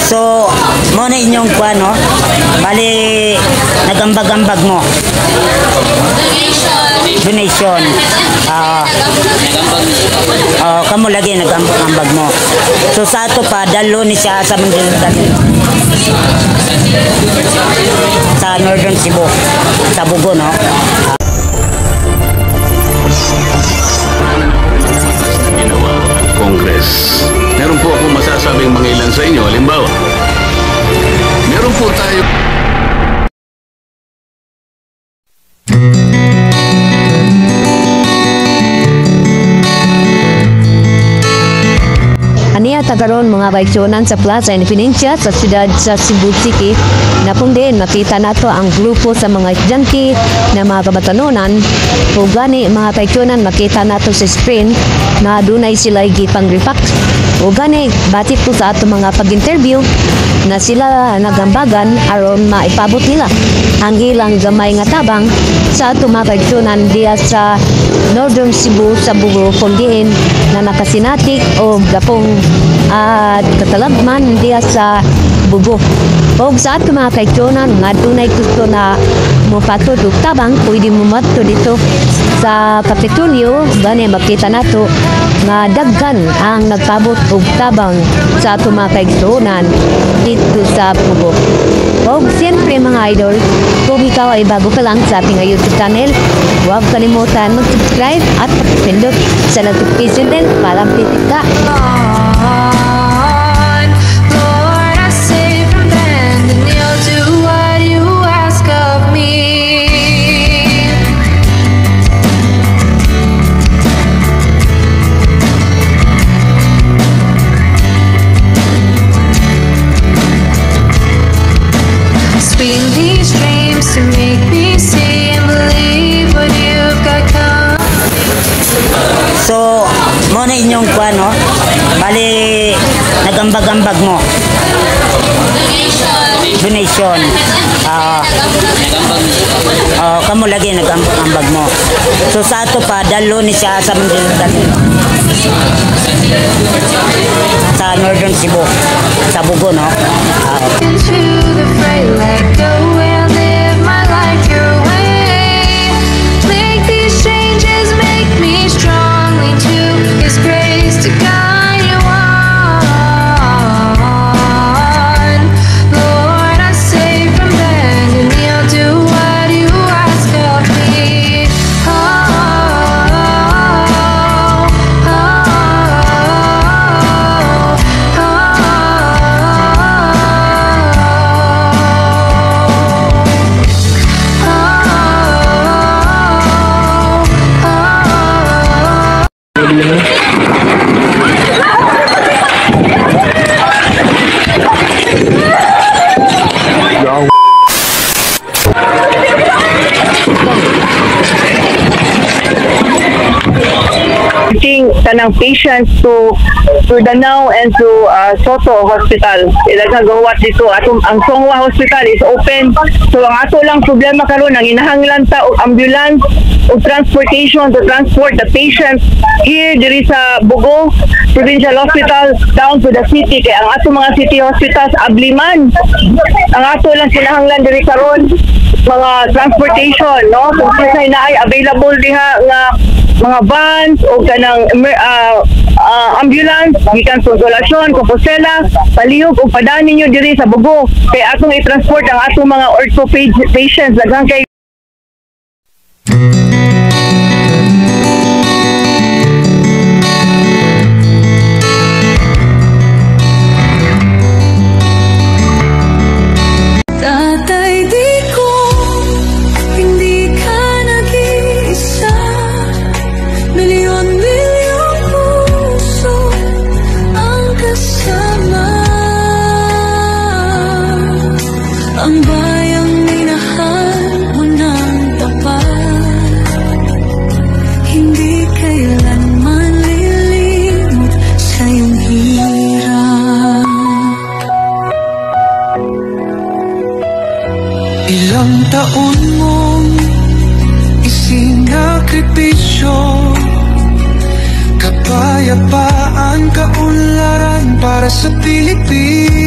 So, mo na inyong kuha, no? Bali, nagambag-ambag mo. Donation. Kamu lagi nagambag-ambag mo. So, sa ato pa, dalo ni siya sa Mandaludan. Sa Northern Cebu. Sa Bugo, no? Congress. Meron po akong masasabing mga ilan sa inyo. Halimbawa, meron po tayo... Aniya tagaron mga baikyonan sa Plaza Independencia sa siyudad sa Cebu City na kung din makita nato ang grupo sa mga estudyante na mga kabatanunan o gani mga baikyonan makita nato sa screen na dunay sila gipang-repack o gani batik po sa ato mga pag-interview na sila nagambagan aron maipabot nila ang ilang gamay nga tabang sa ato mga baikyonan diya sa Northern Cebu sa Bugo Fondiin na nakasinatik o gapong at katalagman diya sa Bugo. O sa ato mga kaigsonan nga dunay gusto na mupatod og tabang pwede mo matto dito sa Kapitolyo gani makita nato nga daghan ang nagpabot og tabang sa ato mga kaigsonan dito sa Bugo. O siyempre mga idol, kung ikaw ay bago ka lang sa ating YouTube channel, huwag kalimutan mag-subscribe at pindot sa notification bell para updated ka. So, mo na inyong kuha, no? Bali, nagambag-ambag mo. Donation. Kamu lagi nagambag mo. So, sa ato pa, dalo ni siya sa Mandaludan. Sa Northern Cebu. Sa Bugo, no? Tanang patients to Danao and to Soto Hospital. Ilagang gawat dito. Ang Songwa Hospital is open. So ang ato lang problema karon ang inahanglan ta og ambulance o transportation to transport the patients here diri sa Bugo Provincial Hospital down to the city. Kaya ang ato mga city hospitals abliman. Ang ato lang kinahanglan diri karon mga transportation, no? Kung sila na ay available diha nga mga vans o kanang ambulance gikan sa Consolacion, Compostela, palihog o padani ninyo diri sa Bugo kay atong i-transport ang atong mga ortho patients daghang kay ang bayang minahal mo ng tapat, hindi kailanman lilimot sa iyong hirap. Ilang taon mong isinakripisyo kapag Kapayapaan, kaunlaran para sa Pilipinas.